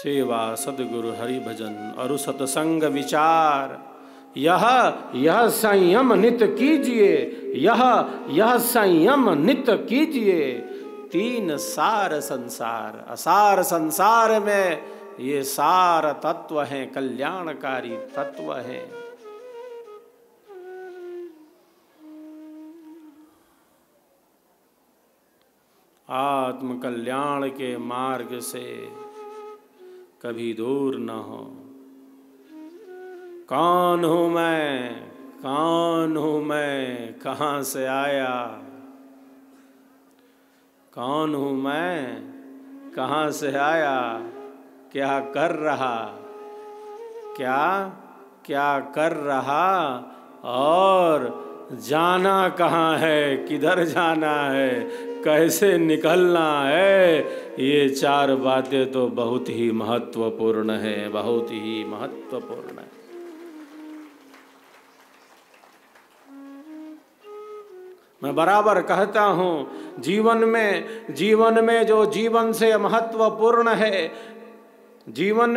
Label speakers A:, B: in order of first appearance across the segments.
A: सेवा सद्गुरु हरि भजन और सत्संग विचार। यह संयम नित कीजिए, यह संयम नित कीजिए। तीन सार संसार, असार संसार में ये सार तत्व हैं, कल्याणकारी तत्व हैं। आत्म कल्याण के मार्ग से कभी दूर न हो। कौन हूँ मैं, कौन हूँ मैं, कहाँ से आया? कौन हूँ मैं, कहाँ से आया? क्या कर रहा, क्या कर रहा और जाना कहाँ है, किधर जाना है, कैसे निकलना है? ये चार बातें तो बहुत ही महत्वपूर्ण है, बहुत ही महत्वपूर्ण है। मैं बराबर कहता हूँ, जीवन में जो जीवन से महत्वपूर्ण है, जीवन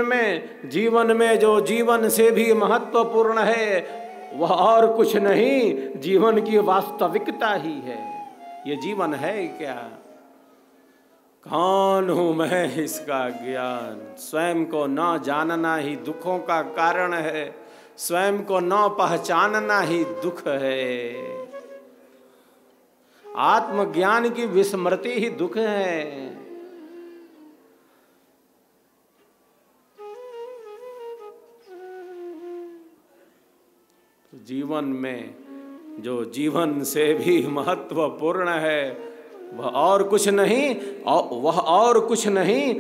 A: में जो जीवन से भी महत्वपूर्ण है, वह और कुछ नहीं, जीवन की वास्तविकता ही है। ये जीवन है क्या? कौन हूँ मैं, इसका ज्ञान। स्वयं को न जानना ही दुखों का कारण है, स्वयं को न पहचानना ही दुख है। आत्मज्ञान की विस्मृति ही दुख है। जीवन में जो जीवन से भी महत्वपूर्ण है, वह और कुछ नहीं,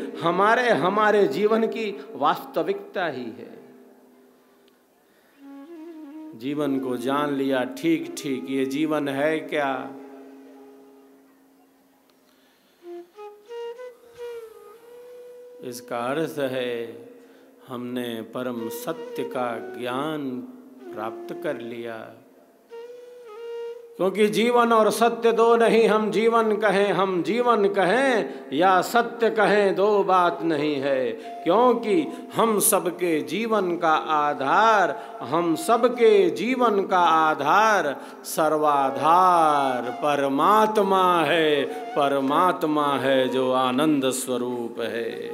A: हमारे जीवन की वास्तविकता ही है। जीवन को जान लिया ठीक ठीक, ये जीवन है क्या? इसका अर्थ है हमने परम सत्य का ज्ञान प्राप्त कर लिया। क्योंकि जीवन और सत्य दो नहीं, हम जीवन कहें या सत्य कहें, दो बात नहीं है। क्योंकि हम सबके जीवन का आधार सर्वाधार परमात्मा है, जो आनंद स्वरूप है,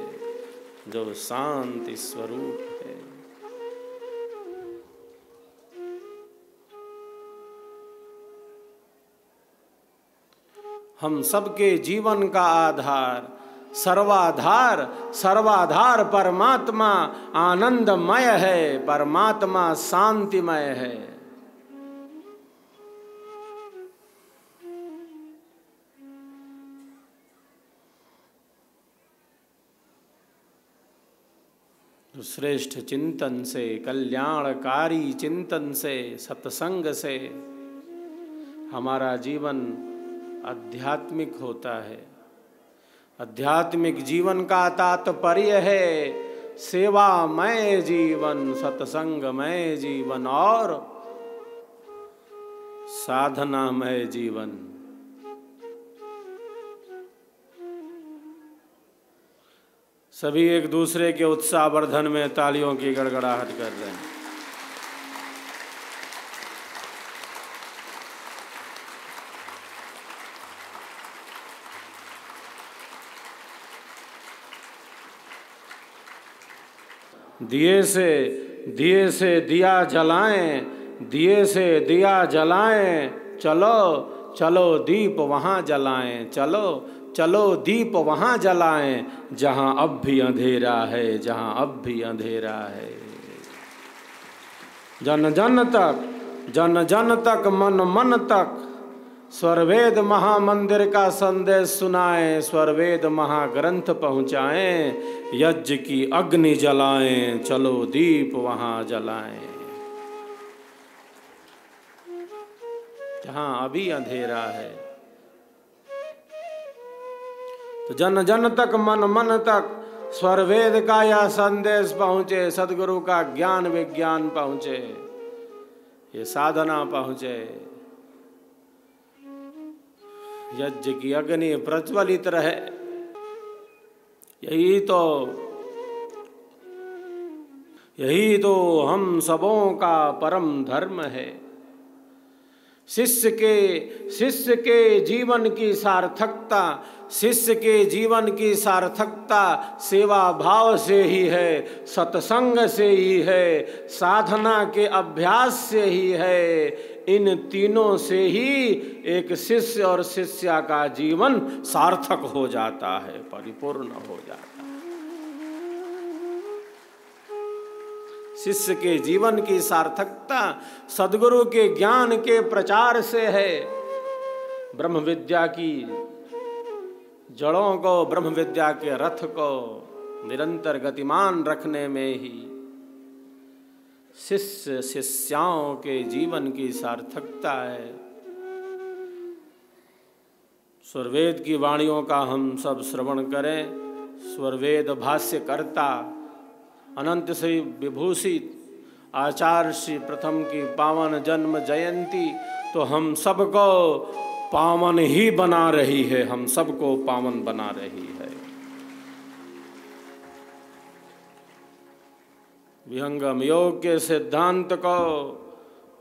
A: जो शांति स्वरूप है। हम सबके जीवन का आधार सर्वाधार परमात्मा आनंदमय है, परमात्मा शांतिमय है। श्रेष्ठ चिंतन से, कल्याणकारी चिंतन से, सत्संग से हमारा जीवन आध्यात्मिक होता है। आध्यात्मिक जीवन का तात्पर्य है सेवामय जीवन, सत्संगमय जीवन और साधनामय जीवन। सभी एक दूसरे के उत्साहवर्धन में तालियों की गड़गड़ाहट कर रहे हैं। दिए से दिया जलाएं, चलो दीप वहाँ जलाएं, चलो दीप वहाँ जलाएं, जहाँ अब भी अंधेरा है, जन जन तक मन तक स्वरवेद महामंदिर का संदेश सुनाएं, स्वरवेद महाग्रंथ पहुँचाएं, यज्ञ की अग्नि जलाएं, चलो दीप वहाँ जलाएं, जहाँ अभी अंधेरा है। तो जन तक मन तक स्वरवेद का यह संदेश पहुँचे, सद्गुरु का ज्ञान विज्ञान पहुँचे, ये साधना पहुँचे, यज्ञ की अग्नि प्रज्वलित रहे। यही तो यही तो हम सबों का परम धर्म है। शिष्य के जीवन की सार्थकता, शिष्य के जीवन की सार्थकता सेवा भाव से ही है, सत्संग से ही है, साधना के अभ्यास से ही है। इन तीनों से ही एक शिष्य और शिष्या का जीवन सार्थक हो जाता है, परिपूर्ण हो जाता है। शिष्य के जीवन की सार्थकता सद्गुरु के ज्ञान के प्रचार से है। ब्रह्म विद्या की जड़ों को, ब्रह्म विद्या के रथ को निरंतर गतिमान रखने में ही शिष्य शिष्याओं के जीवन की सार्थकता है। स्वरवेद की वाणियों का हम सब श्रवण करें। स्वरवेद भाष्यकर्ता अनंत श्री विभूषित आचार्य श्री प्रथम की पावन जन्म जयंती तो हम सबको पावन ही बना रही है, हम सबको पावन बना रही है। विहंगम योग के सिद्धांत को,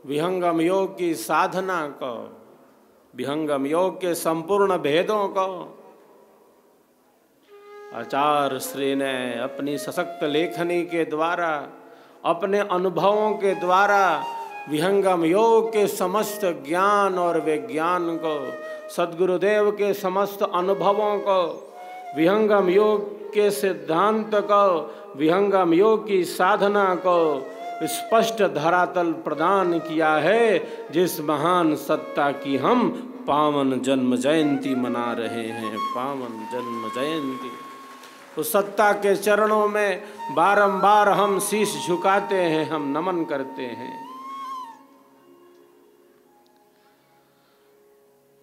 A: विहंगम योग की साधना को, विहंगम योग के संपूर्ण भेदों को आचार्य श्री ने अपनी सशक्त लेखनी के द्वारा, अपने अनुभवों के द्वारा विहंगम योग के समस्त ज्ञान और विज्ञान को, सद्गुरुदेव के समस्त अनुभवों को, विहंगम योग के सिद्धांत को, विहंगम योग की साधना को स्पष्ट धरातल प्रदान किया है, जिस महान सत्ता की हम पावन जन्म जयंती मना रहे हैं। पावन जन्म जयंती, उस सत्ता के चरणों में बारंबार हम शीश झुकाते हैं, हम नमन करते हैं।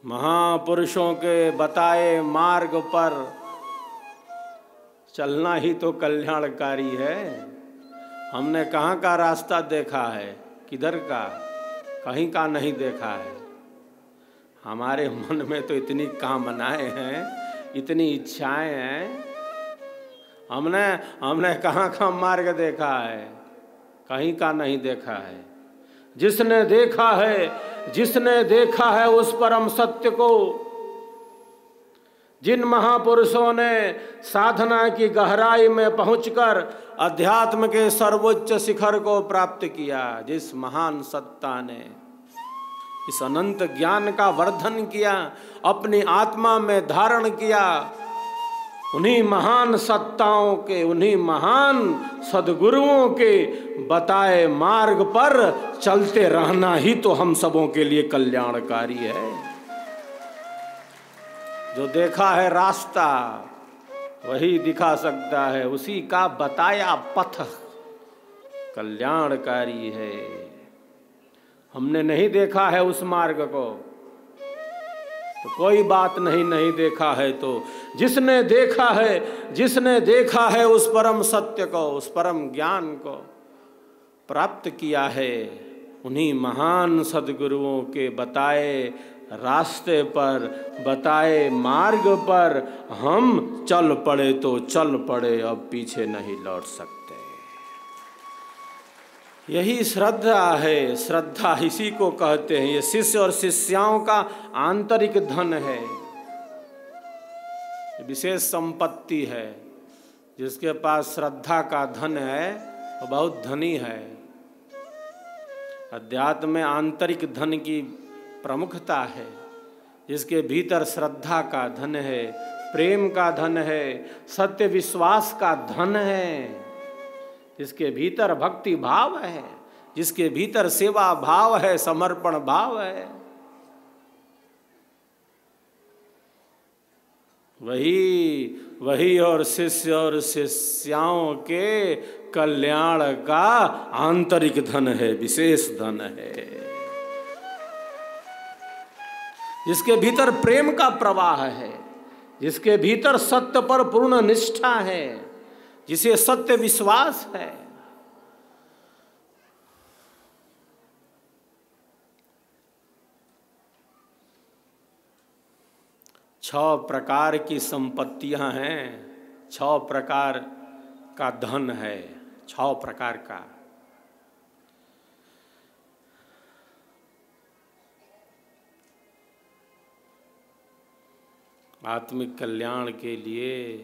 A: महापुरुषों के बताए मार्ग पर चलना ही तो कल्याणकारी है। हमने कहाँ का रास्ता देखा है, किधर का, कहीं का नहीं देखा है। हमारे मन में तो इतनी कामनाएं हैं, इतनी इच्छाएं हैं। हमने कहाँ का मार्ग देखा है, कहीं का नहीं देखा है। जिसने देखा है उस परम सत्य को, जिन महापुरुषों ने साधना की गहराई में पहुंचकर अध्यात्म के सर्वोच्च शिखर को प्राप्त किया, जिस महान सत्ता ने इस अनंत ज्ञान का वर्धन किया, अपनी आत्मा में धारण किया, उन्हीं महान सत्ताओं के, उन्हीं महान सद्गुरुओं के बताए मार्ग पर चलते रहना ही तो हम सबों के लिए कल्याणकारी है। जो देखा है रास्ता वही दिखा सकता है, उसी का बताया पथ कल्याणकारी है। हमने नहीं देखा है उस मार्ग को तो कोई बात नहीं देखा है तो जिसने देखा है उस परम सत्य को, उस परम ज्ञान को प्राप्त किया है, उन्हीं महान सद्गुरुओं के बताए रास्ते पर, बताए मार्ग पर हम चल पड़े तो चल पड़े, अब पीछे नहीं लौट सकते। यही श्रद्धा है, श्रद्धा इसी को कहते हैं। ये शिष्य और शिष्याओं का आंतरिक धन है, विशेष संपत्ति है। जिसके पास श्रद्धा का धन है वो बहुत धनी है। अध्यात्म में आंतरिक धन की प्रमुखता है। जिसके भीतर श्रद्धा का धन है, प्रेम का धन है, सत्य विश्वास का धन है, जिसके भीतर भक्ति भाव है, जिसके भीतर सेवा भाव है, समर्पण भाव है, वही और शिष्य और शिष्याओं के कल्याण का आंतरिक धन है, विशेष धन है। जिसके भीतर प्रेम का प्रवाह है, जिसके भीतर सत्य पर पूर्ण निष्ठा है, जिसे सत्य विश्वास है। छह प्रकार की संपत्तियां हैं, छह प्रकार का धन है, 6 प्रकार का। आत्मिक कल्याण के लिए,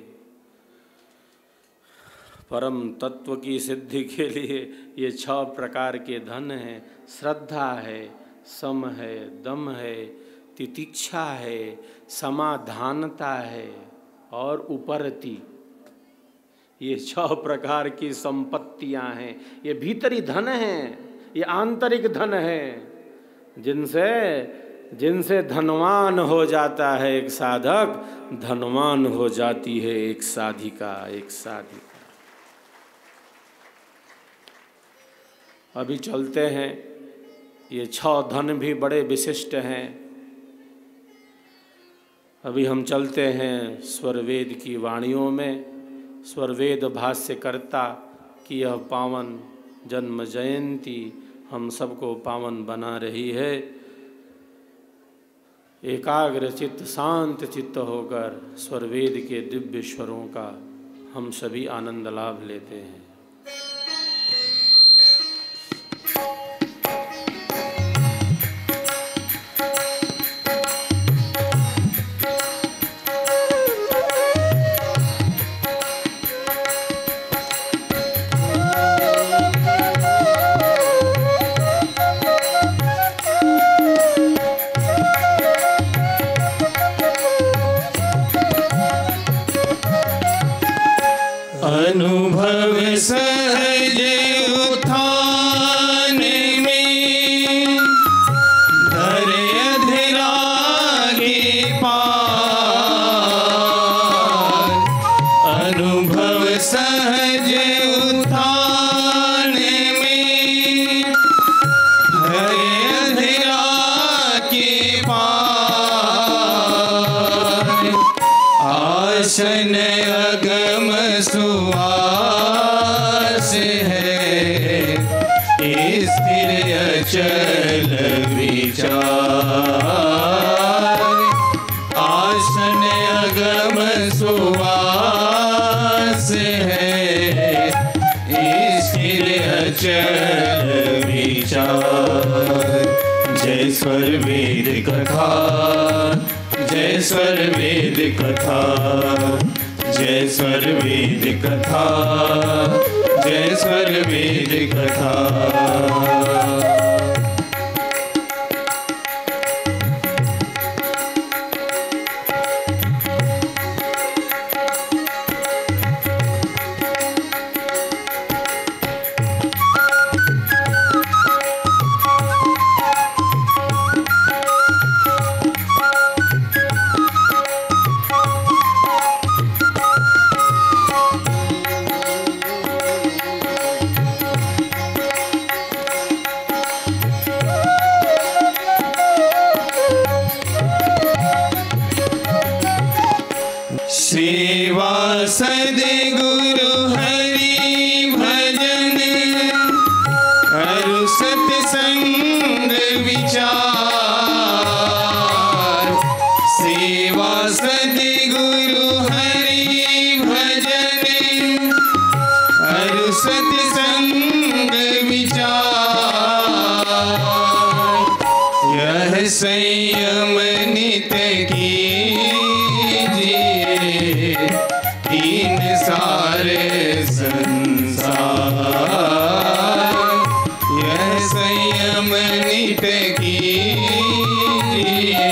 A: परम तत्व की सिद्धि के लिए ये 6 प्रकार के धन हैं। श्रद्धा है, सम है, दम है, तितिक्षा है, समाधानता है और उपरति। ये 6 प्रकार की संपत्तियां हैं। ये भीतरी धन हैं, ये आंतरिक धन है, जिनसे धनवान हो जाता है एक साधक, धनवान हो जाती है एक साधिका, एक साधिका। अभी चलते हैं, ये 6 धन भी बड़े विशिष्ट हैं। अभी हम चलते हैं स्वरवेद की वाणियों में। स्वरवेद भाष्यकर्ता की यह पावन जन्म जयंती हम सबको पावन बना रही है। एकाग्र चित्त, शांत चित्त होकर स्वरवेद के दिव्य स्वरों का हम सभी आनंद लाभ लेते हैं।
B: अनुभव सहज उत्थान में धरे अधरागे पार। अनुभव सहज उत्थान में धरे अधरागे पार। आसन अगम सुवास है, स्थिर अचल विचार। आसन अगम सुवास है, स्थिर अचल विचार। जय स्वर वेद कथा, जय स्वर वेद कथा, जय स्वर वेद कथा, जय स्वर वेद कथा। सेवा सद्गुरु हरि भजन, अरु सत्संग विचार। सेवा सद्गुरु हरि भजन, अरु सत्संग विचार। यह संयम नित की तीन सारे संसार। यह संयम नित कीजिए,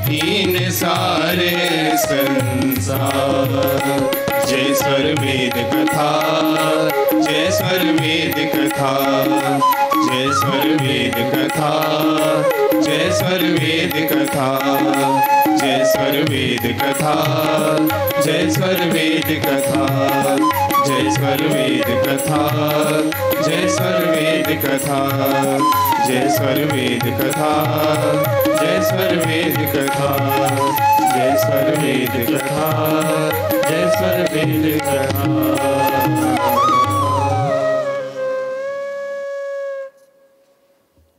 B: तीन सारे संसार। जय स्वर वेद कथा, जय स्वर वेद कथा, जय स्वर वेद कथा, जय स्वर वेद कथा, जय स्वर वेद कथा, जय स्वर वेद कथा, जय स्वर वेद कथा, जय स्वर वेद कथा, जय स्वर वेद कथा, जय स्वर वेद कथा, जय स्वर वेद कथा, जय स्वर वेद कथा।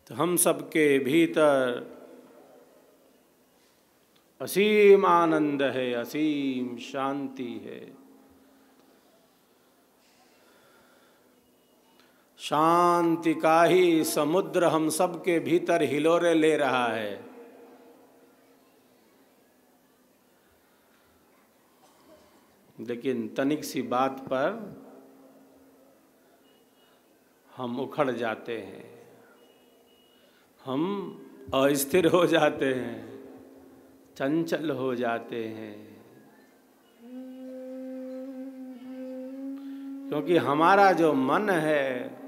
A: तो हम सबके भीतर असीम आनंद है, असीम शांति है। शांति का ही समुद्र हम सब के भीतर हिलोरे ले रहा है। लेकिन तनिक सी बात पर हम उखड़ जाते हैं, हम अस्थिर हो जाते हैं, चंचल हो जाते हैं, क्योंकि हमारा जो मन है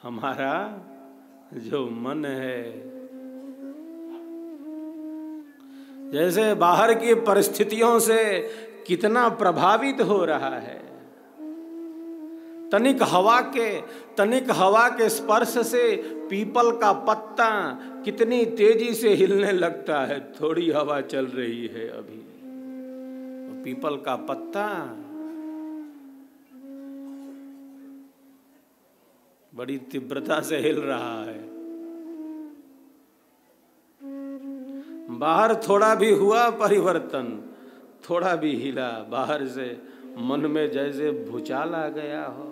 A: हमारा जो मन है जैसे बाहर की परिस्थितियों से कितना प्रभावित हो रहा है। तनिक हवा के स्पर्श से पीपल का पत्ता कितनी तेजी से हिलने लगता है। थोड़ी हवा चल रही है अभी, पीपल का पत्ता बड़ी तीव्रता से हिल रहा है। बाहर थोड़ा भी हुआ परिवर्तन, थोड़ा भी हिला, बाहर से मन में जैसे भूचाल आ गया हो,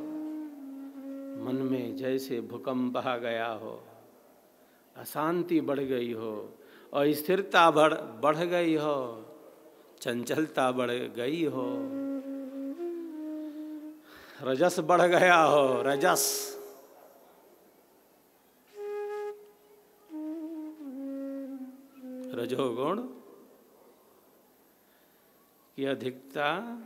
A: मन में जैसे भूकंप आ गया हो, अशांति बढ़ गई हो, अस्थिरता बढ़ गई हो, चंचलता बढ़ गई हो, रजस बढ़ गया हो, रजस। रजोगुण की अधिकता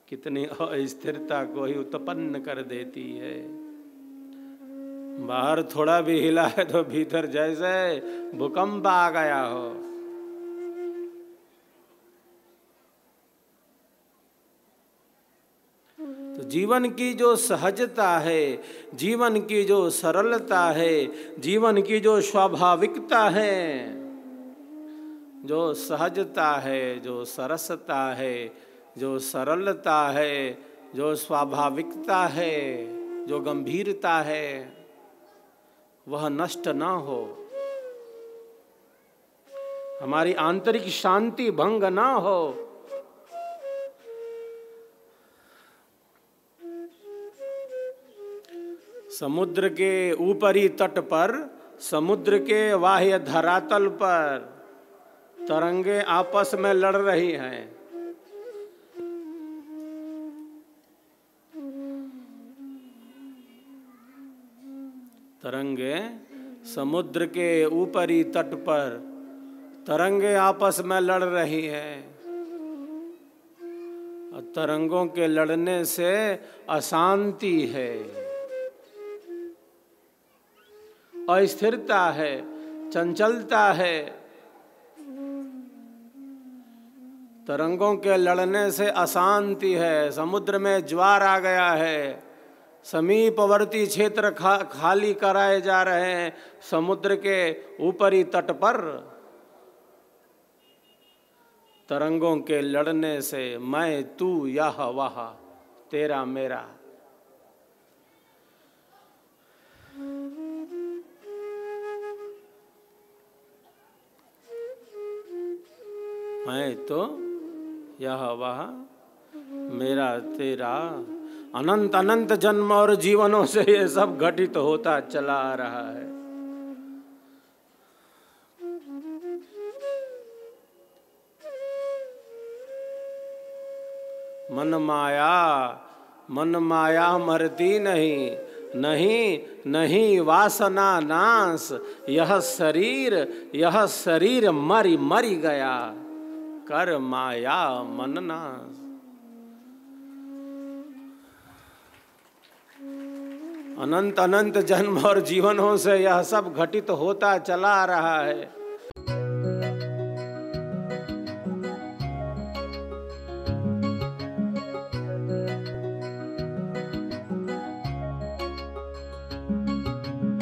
A: कितनी अस्थिरता को ही उत्पन्न कर देती है। बाहर थोड़ा भी हिला है तो भीतर जैसे भूकंप आ गया हो। तो जीवन की जो सहजता है, जीवन की जो सरलता है, जीवन की जो स्वाभाविकता है, जो सहजता है, जो सरसता है, जो सरलता है, जो स्वाभाविकता है, जो गंभीरता है, वह नष्ट ना हो, हमारी आंतरिक शांति भंग ना हो। समुद्र के ऊपरी तट पर, समुद्र के बाह्य धरातल पर तरंगे आपस में लड़ रही हैं। तरंगे समुद्र के ऊपरी तट पर तरंगे आपस में लड़ रही हैं। और तरंगों के लड़ने से अशांति है, अस्थिरता है, चंचलता है। तरंगों के लड़ने से अशांति है। समुद्र में ज्वार आ गया है, समीपवर्ती क्षेत्र खाली कराए जा रहे हैं। समुद्र के ऊपरी तट पर तरंगों के लड़ने से मैं, तू, यह, वह, तेरा, मेरा, मैं तो, यह वह, मेरा तेरा, अनंत अनंत जन्म और जीवनों से ये सब घटित होता चला आ रहा है। मन माया मरती नहीं, नहीं नहीं वासना नाश, यह शरीर मरी गया, कर माया मन नाश। अनंत अनंत जन्म और जीवनों से यह सब घटित होता चला आ रहा है।